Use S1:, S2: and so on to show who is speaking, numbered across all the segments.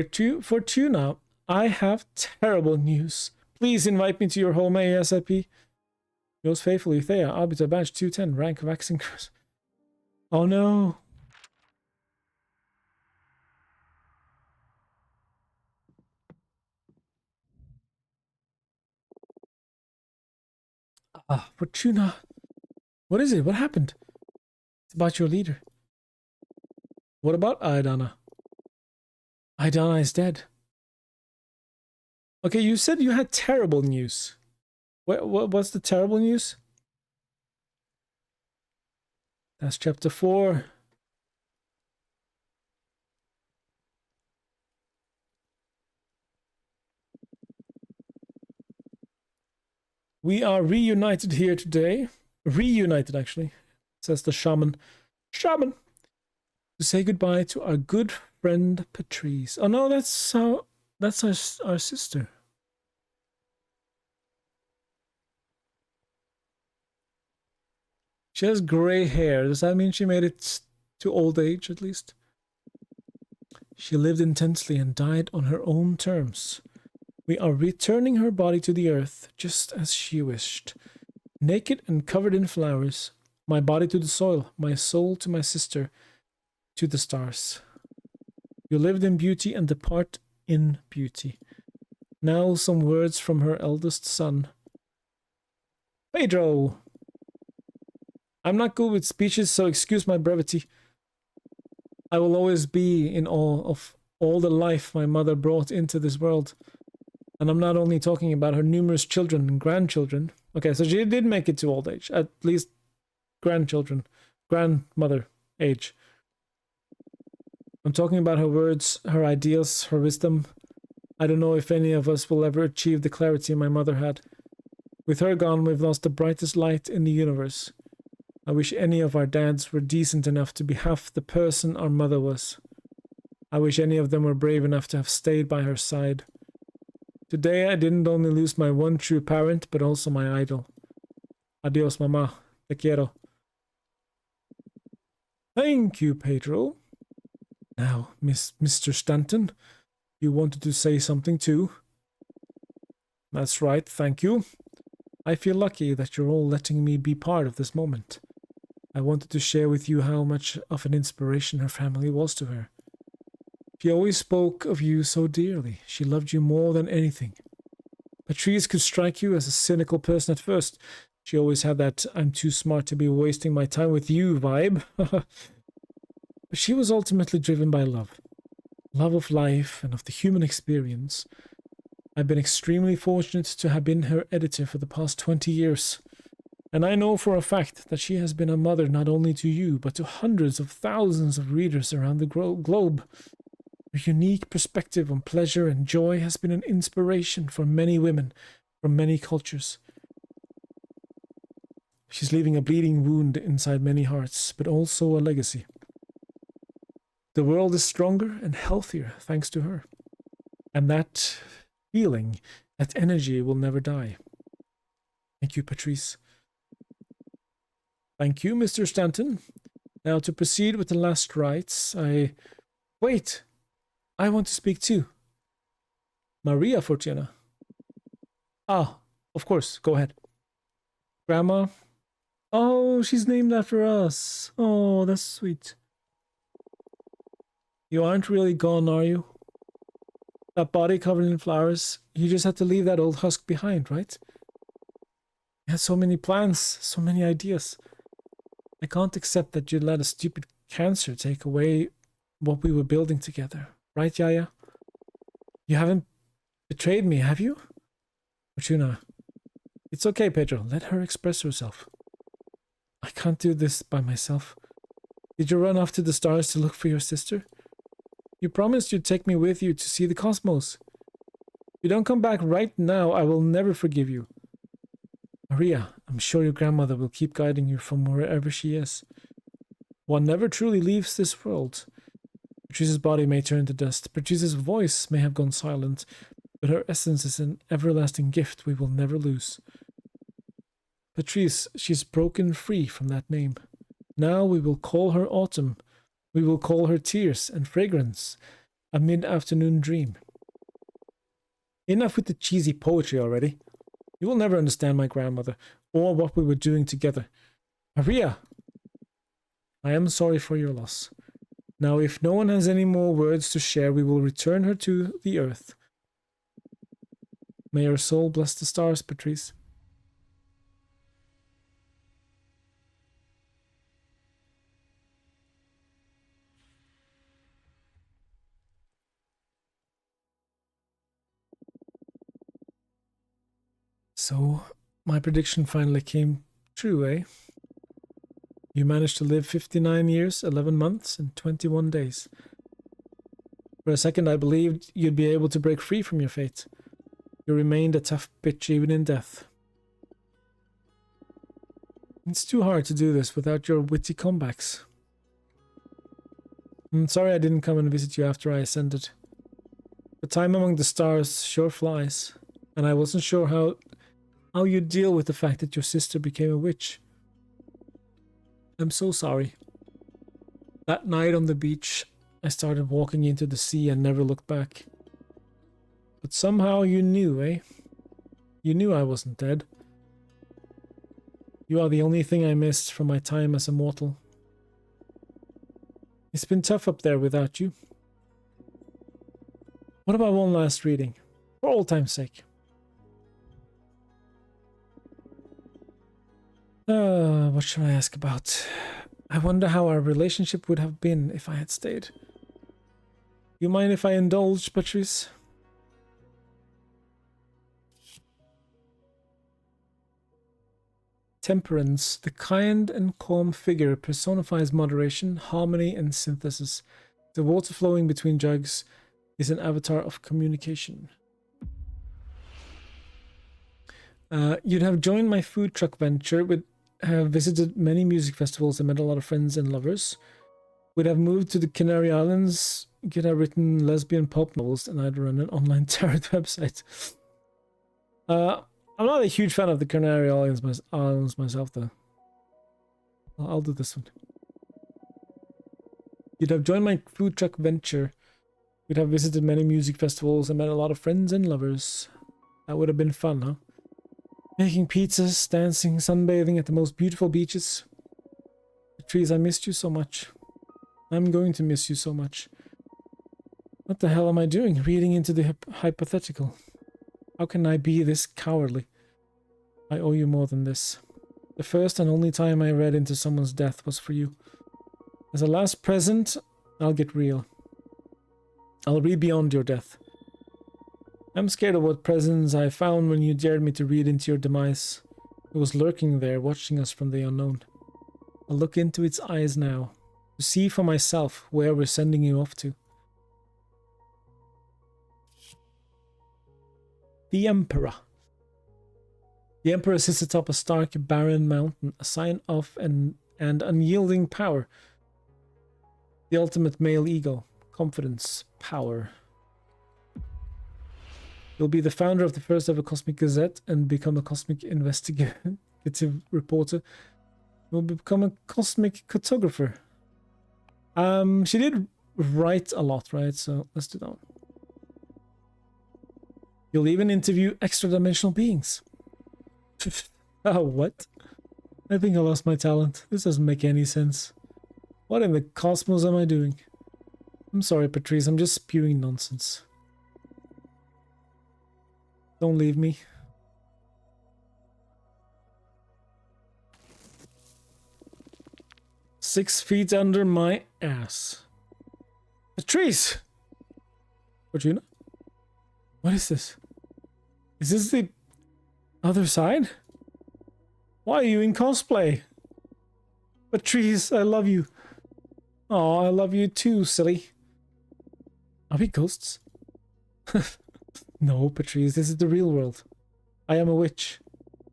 S1: Dear Fortuna, I have terrible news. Please invite me to your home ASAP. Yours faithfully, Thea, Arbiter, Badge 210, rank of Axing. Oh no. Fortuna. What is it? What happened? It's about your leader. What about Aidana? Aidana is dead. Okay, you said you had terrible news. What's the terrible news? That's chapter 4. We are reunited here today. Reunited, actually, says the shaman. Shaman! To say goodbye to our good friend Patrice. Oh no, that's our sister. She has gray hair. Does that mean she made it to old age, at least? She lived intensely and died on her own terms. We are returning her body to the earth, just as she wished. Naked and covered in flowers. My body to the soil, my soul to my sister, to the stars. You lived in beauty and depart in beauty. Now some words from her eldest son. Pedro! I'm not good with speeches, so excuse my brevity. I will always be in awe of all the life my mother brought into this world. And I'm not only talking about her numerous children and grandchildren. Okay, so she did make it to old age. At least grandchildren. Grandmother age. I'm talking about her words, her ideals, her wisdom. I don't know if any of us will ever achieve the clarity my mother had. With her gone, we've lost the brightest light in the universe. I wish any of our dads were decent enough to be half the person our mother was. I wish any of them were brave enough to have stayed by her side. Today I didn't only lose my one true parent, but also my idol. Adios, mama. Te quiero. Thank you, Pedro. Now, Mr. Stanton, you wanted to say something too? That's right, thank you. I feel lucky that you're all letting me be part of this moment. I wanted to share with you how much of an inspiration her family was to her. She always spoke of you so dearly. She loved you more than anything. Patrice could strike you as a cynical person at first. She always had that I'm too smart to be wasting my time with you vibe. But she was ultimately driven by love. Love of life and of the human experience. I've been extremely fortunate to have been her editor for the past 20 years. And I know for a fact that she has been a mother not only to you, but to hundreds of thousands of readers around the globe. Her unique perspective on pleasure and joy has been an inspiration for many women from many cultures. She's leaving a bleeding wound inside many hearts, but also a legacy. The world is stronger and healthier thanks to her. And that feeling, that energy will never die. Thank you, Patrice. Thank you, Mr. Stanton. Now to proceed with the last rites, Wait! I want to speak too. Maria Fortuna. Ah, of course, go ahead. Grandma? Oh, she's named after us. Oh, that's sweet. You aren't really gone, are you? That body covered in flowers, you just had to leave that old husk behind, right? You had so many plans, so many ideas. I can't accept that you let a stupid cancer take away what we were building together. Right, Yaya? You haven't betrayed me, have you? Fortuna. It's okay, Pedro. Let her express herself. I can't do this by myself. Did you run off to the stars to look for your sister? You promised you'd take me with you to see the cosmos. If you don't come back right now, I will never forgive you. Maria, I'm sure your grandmother will keep guiding you from wherever she is. One never truly leaves this world. Patrice's body may turn to dust. Patrice's voice may have gone silent, but her essence is an everlasting gift we will never lose. Patrice, she's broken free from that name. Now we will call her Autumn. We will call her Tears and Fragrance. A mid-afternoon dream. Enough with the cheesy poetry already. You will never understand my grandmother, or what we were doing together. Maria! I am sorry for your loss. Now, if no one has any more words to share, we will return her to the earth. May her soul bless the stars, Patrice. So, my prediction finally came true, eh? You managed to live 59 years, 11 months, and 21 days. For a second, I believed you'd be able to break free from your fate. You remained a tough bitch even in death. It's too hard to do this without your witty comebacks. I'm sorry I didn't come and visit you after I ascended. The time among the stars sure flies, and I wasn't sure how you'd deal with the fact that your sister became a witch. I'm so sorry. That night on the beach, I started walking into the sea and never looked back. But somehow you knew, eh? You knew I wasn't dead. You are the only thing I missed from my time as a mortal. It's been tough up there without you. What about one last reading? For old time's sake. What should I ask about? I wonder how our relationship would have been if I had stayed. You mind if I indulge, Patrice? Temperance, the kind and calm figure, personifies moderation, harmony, and synthesis. The water flowing between jugs is an avatar of communication. You'd have joined my food truck venture, would have visited many music festivals and met a lot of friends and lovers. Would have moved to the Canary Islands, could have written lesbian pulp novels, and I'd run an online tarot website. I'm not a huge fan of the Canary Islands myself, though. I'll do this one. You'd have joined my food truck venture. You'd have visited many music festivals and met a lot of friends and lovers. That would have been fun, huh? Making pizzas, dancing, sunbathing at the most beautiful beaches. Patrice, I missed you so much. I'm going to miss you so much. What the hell am I doing? Reading into the hypothetical. How can I be this cowardly? I owe you more than this. The first and only time I read into someone's death was for you. As a last present, I'll get real. I'll read beyond your death. I'm scared of what presence I found when you dared me to read into your demise. It was lurking there, watching us from the unknown. I'll look into its eyes now, to see for myself where we're sending you off to. The Emperor. The Emperor sits atop a stark, barren mountain, a sign of and unyielding power. The ultimate male ego, confidence, power. You'll be the founder of the first ever Cosmic Gazette and become a cosmic investigative reporter. You'll become a cosmic cartographer. She did write a lot, right? So let's do that one. You'll even interview extra-dimensional beings. Oh, what? I think I lost my talent. This doesn't make any sense. What in the cosmos am I doing? I'm sorry, Patrice. I'm just spewing nonsense. Don't leave me. Six feet under my ass. Patrice! Fortuna? What is this? Is this the other side? Why are you in cosplay? Patrice, I love you. Oh, I love you too, silly. Are we ghosts? No, Patrice, this is the real world. I am a witch.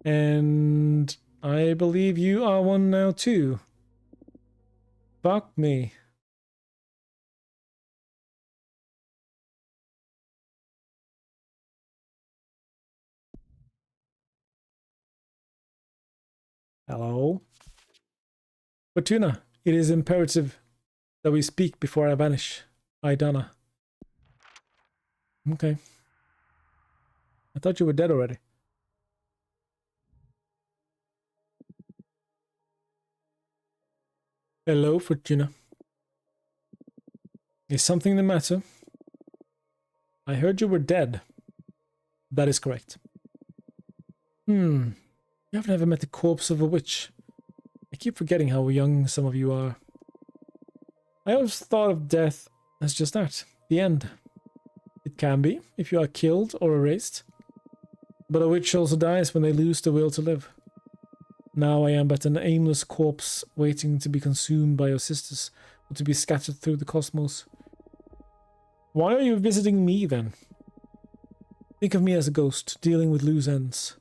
S1: And I believe you are one now too. Fuck me. Hello? Fortuna, it is imperative that we speak before I vanish. I, Donna. Okay. I thought you were dead already. Hello, Fortuna. Is something the matter? I heard you were dead. That is correct. You haven't ever met the corpse of a witch. I keep forgetting how young some of you are. I always thought of death as just that, the end. It can be, if you are killed or erased. But a witch also dies when they lose the will to live. Now I am but an aimless corpse waiting to be consumed by your sisters, or to be scattered through the cosmos. Why are you visiting me then? Think of me as a ghost, dealing with loose ends.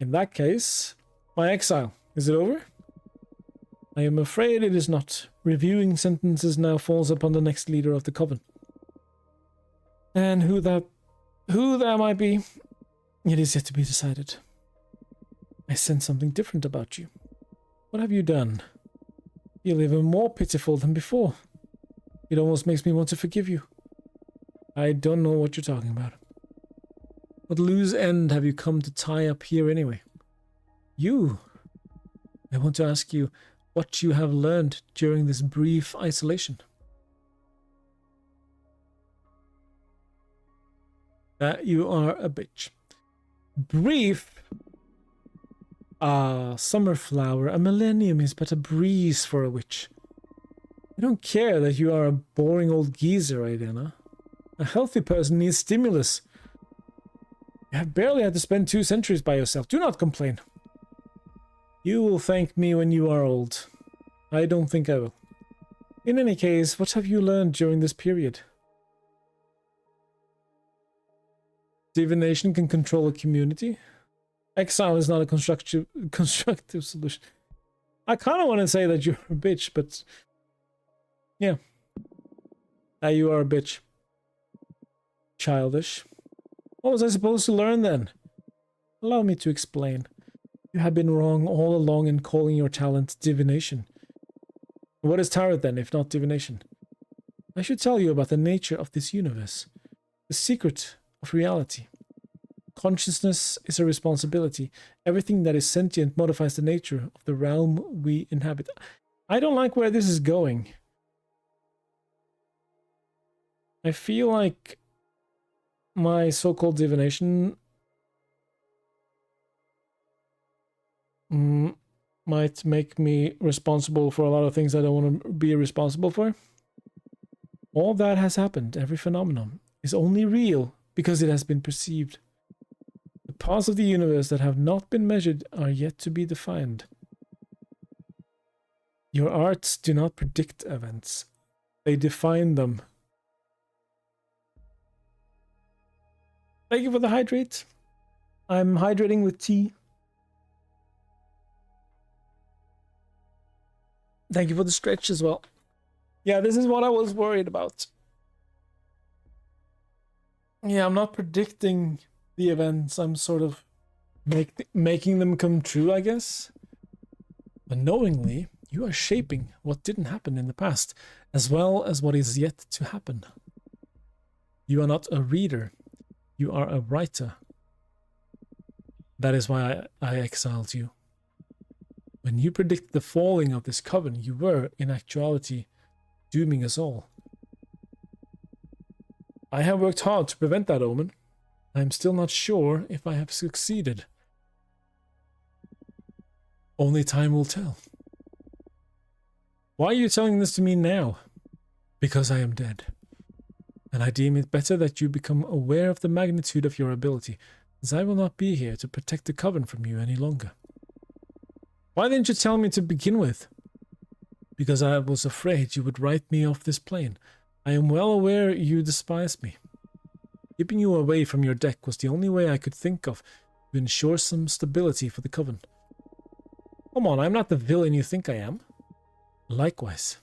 S1: In that case, my exile, is it over? I am afraid it is not. Reviewing sentences now falls upon the next leader of the coven. And who that might be, it is yet to be decided. I sense something different about you. What have you done? You're even more pitiful than before. It almost makes me want to forgive you. I don't know what you're talking about. What loose end have you come to tie up here anyway? You. I want to ask you what you have learned during this brief isolation. That you are a bitch. Brief? Ah, summer flower, a millennium is but a breeze for a witch. I don't care that you are a boring old geezer, Aidena. A healthy person needs stimulus. You have barely had to spend 2 centuries by yourself. Do not complain. You will thank me when you are old. I don't think I will. In any case, what have you learned during this period? Divination can control a community. Exile is not a constructive solution. I kind of want to say that you're a bitch, but yeah. That you are a bitch. Childish. What was I supposed to learn then? Allow me to explain. You have been wrong all along in calling your talent divination. What is tarot then, if not divination? I should tell you about the nature of this universe. The secret of reality. Consciousness is a responsibility. Everything that is sentient modifies the nature of the realm we inhabit. I don't like where this is going. I feel like my so-called divination might make me responsible for a lot of things I don't want to be responsible for. All that has happened, every phenomenon, is only real because it has been perceived. The parts of the universe that have not been measured are yet to be defined. Your arts do not predict events. They define them. Thank you for the hydrate. I'm hydrating with tea. Thank you for the stretch as well. Yeah, this is what I was worried about. Yeah, I'm not predicting the events. I'm sort of making them come true, I guess. Unknowingly, you are shaping what didn't happen in the past, as well as what is yet to happen. You are not a reader. You are a writer. That is why I exiled you. When you predicted the falling of this coven, you were, in actuality, dooming us all. I have worked hard to prevent that omen. I am still not sure if I have succeeded. Only time will tell. Why are you telling this to me now? Because I am dead. And I deem it better that you become aware of the magnitude of your ability, as I will not be here to protect the coven from you any longer. Why didn't you tell me to begin with? Because I was afraid you would write me off this plane. I am well aware you despise me. Keeping you away from your deck was the only way I could think of to ensure some stability for the coven. Come on, I'm not the villain you think I am. Likewise.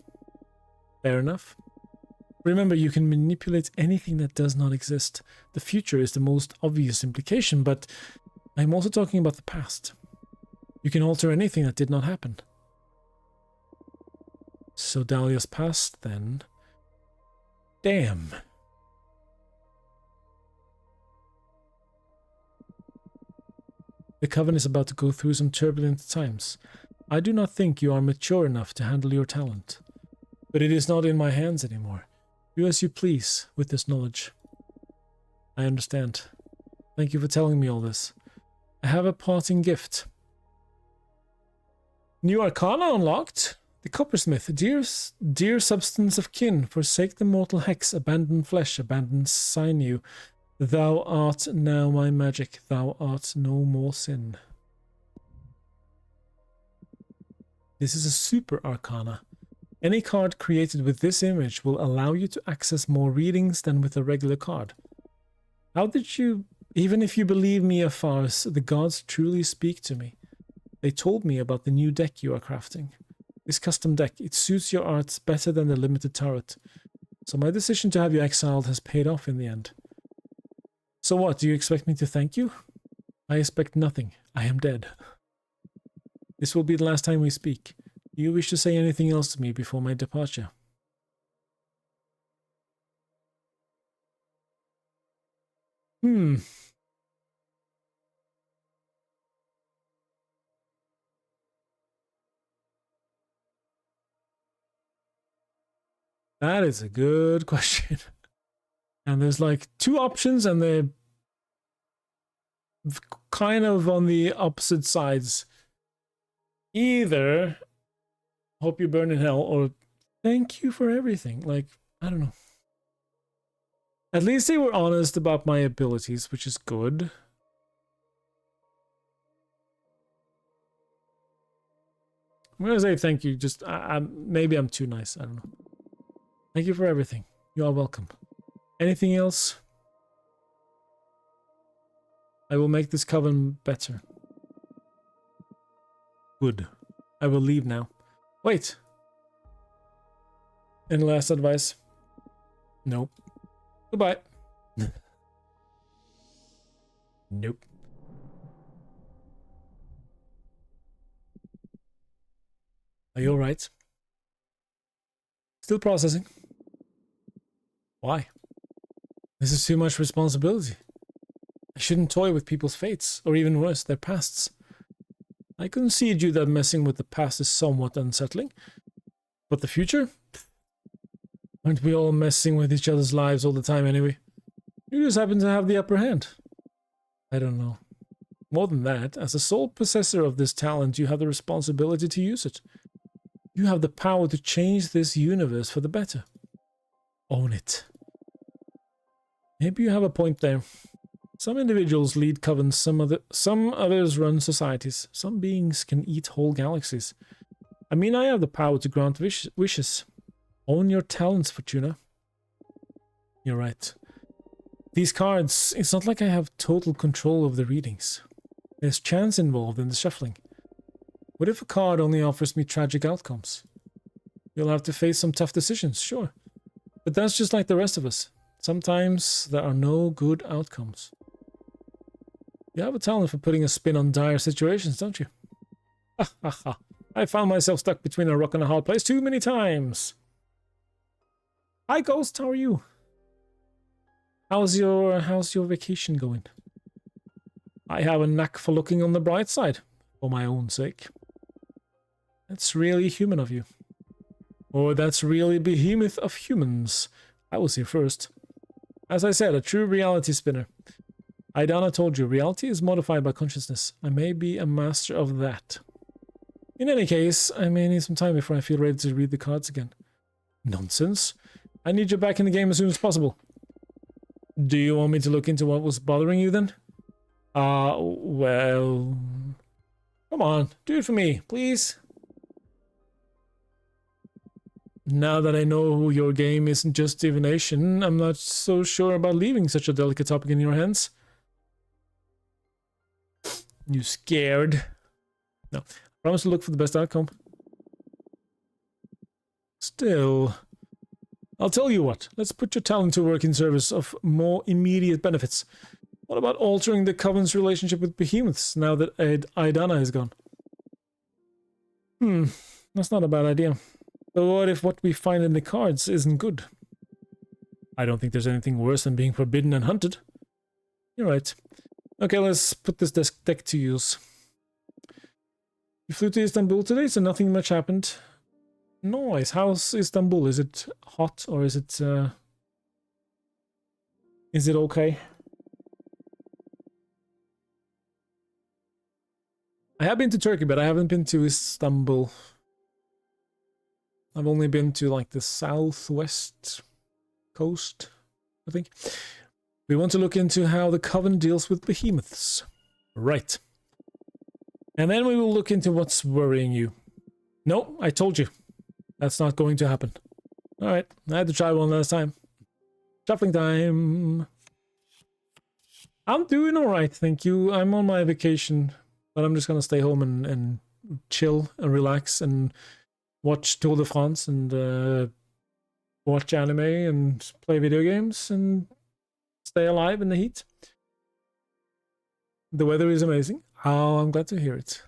S1: Fair enough. Remember, you can manipulate anything that does not exist. The future is the most obvious implication, but I'm also talking about the past. You can alter anything that did not happen. So Dahlia's past, then. Damn. The Coven is about to go through some turbulent times. I do not think you are mature enough to handle your talent. But it is not in my hands anymore. Do as you please with this knowledge. I understand. Thank you for telling me all this. I have a parting gift. New Arcana unlocked. The Coppersmith. Dear substance of kin, forsake the mortal hex, abandon flesh, abandon sinew. Thou art now my magic, thou art no more sin. This is a super arcana. Any card created with this image will allow you to access more readings than with a regular card. How did you, even if you believe me a farce, the gods truly speak to me. They told me about the new deck you are crafting. This custom deck, it suits your arts better than the limited turret. So my decision to have you exiled has paid off in the end. So what, do you expect me to thank you? I expect nothing. I am dead. This will be the last time we speak. Do you wish to say anything else to me before my departure? That is a good question. And there's like two options and they're kind of on the opposite sides. Either hope you burn in hell or thank you for everything. Like, I don't know. At least they were honest about my abilities, which is good. I'm gonna say thank you. Just maybe I'm too nice. I don't know. Thank you for everything. You are welcome. Anything else? I will make this coven better. Good. I will leave now. Wait. Any last advice? Nope. Goodbye. Nope. Are you alright? Still processing. Why? This is too much responsibility. I shouldn't toy with people's fates, or even worse, their pasts. I concede you that messing with the past is somewhat unsettling. But the future? Aren't we all messing with each other's lives all the time anyway? You just happen to have the upper hand. I don't know. More than that, as a sole possessor of this talent, you have the responsibility to use it. You have the power to change this universe for the better. Own it. Maybe you have a point there. Some individuals lead covens, some others run societies. Some beings can eat whole galaxies. I mean, I have the power to grant wishes. Own your talents, Fortuna. You're right. These cards, it's not like I have total control of the readings. There's chance involved in the shuffling. What if a card only offers me tragic outcomes? You'll have to face some tough decisions, sure. But that's just like the rest of us. Sometimes there are no good outcomes. You have a talent for putting a spin on dire situations, don't you? Ha ha ha. I found myself stuck between a rock and a hard place too many times. Hi Ghost, how are you? How's your vacation going? I have a knack for looking on the bright side, for my own sake. That's really human of you. Or that's really behemoth of humans. I was here first. As I said, a true reality spinner. Aidana told you, reality is modified by consciousness. I may be a master of that. In any case, I may need some time before I feel ready to read the cards again. Nonsense. I need you back in the game as soon as possible. Do you want me to look into what was bothering you then? Well... Come on, do it for me, please. Now that I know your game isn't just divination, I'm not so sure about leaving such a delicate topic in your hands. You scared? No. Promise to look for the best outcome. Still... I'll tell you what. Let's put your talent to work in service of more immediate benefits. What about altering the Coven's relationship with behemoths now that Aidana is gone? That's not a bad idea. But what if what we find in the cards isn't good? I don't think there's anything worse than being forbidden and hunted. You're right. Okay, let's put this deck to use. You flew to Istanbul today, so nothing much happened. Nice. How's Istanbul? Is it hot or is it okay? I have been to Turkey, but I haven't been to Istanbul. I've only been to like the southwest coast, I think. We want to look into how the Coven deals with behemoths. Right. And then we will look into what's worrying you. No, I told you. That's not going to happen. Alright, I had to try one last time. Shuffling time. I'm doing alright, thank you. I'm on my vacation, but I'm just gonna stay home and chill and relax and watch Tour de France and watch anime and play video games and stay alive in the heat. The weather is amazing. Oh, I'm glad to hear it.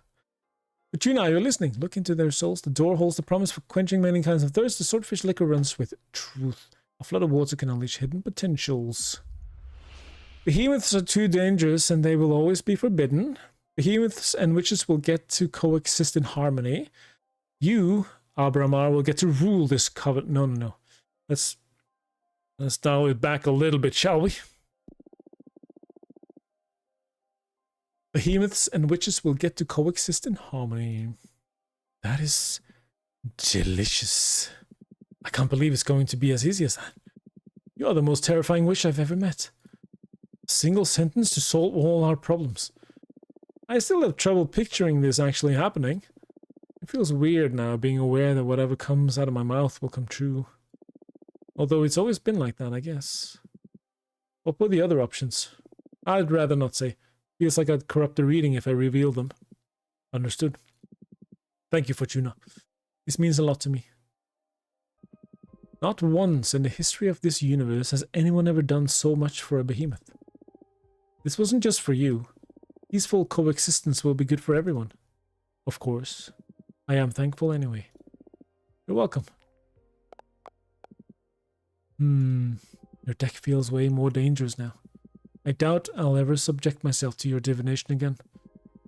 S1: Fortuna, you're listening. Look into their souls. The door holds the promise for quenching many kinds of thirst. The swordfish liquor runs with truth. A flood of water can unleash hidden potentials. Behemoths are too dangerous and they will always be forbidden. Behemoths and witches will get to coexist in harmony. You, Abramar, will get to rule this covenant. No. Let's dial it back a little bit, shall we? Behemoths and witches will get to coexist in harmony. That is delicious. I can't believe it's going to be as easy as that. You are the most terrifying witch I've ever met. A single sentence to solve all our problems. I still have trouble picturing this actually happening. It feels weird now, being aware that whatever comes out of my mouth will come true. Although it's always been like that, I guess. What were the other options? I'd rather not say. Feels like I'd corrupt the reading if I reveal them. Understood. Thank you, Fortuna. This means a lot to me. Not once in the history of this universe has anyone ever done so much for a behemoth. This wasn't just for you. Peaceful coexistence will be good for everyone. Of course. I am thankful anyway. You're welcome. Your deck feels way more dangerous now. I doubt I'll ever subject myself to your divination again.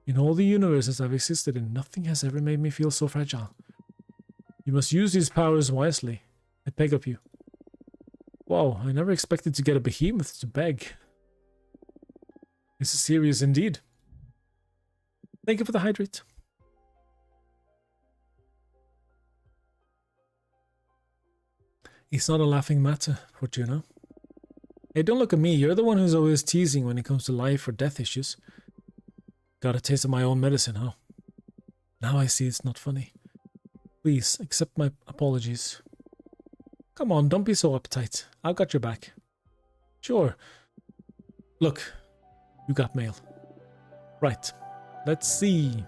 S1: In all the universes I've existed in, nothing has ever made me feel so fragile. You must use these powers wisely. I beg of you. Wow, I never expected to get a behemoth to beg. This is serious indeed. Thank you for the hydrate. It's not a laughing matter, Fortuna. Hey, don't look at me. You're the one who's always teasing when it comes to life or death issues. Got a taste of my own medicine, huh? Now I see it's not funny. Please, accept my apologies. Come on, don't be so uptight. I've got your back. Sure. Look, you got mail. Right. Let's see.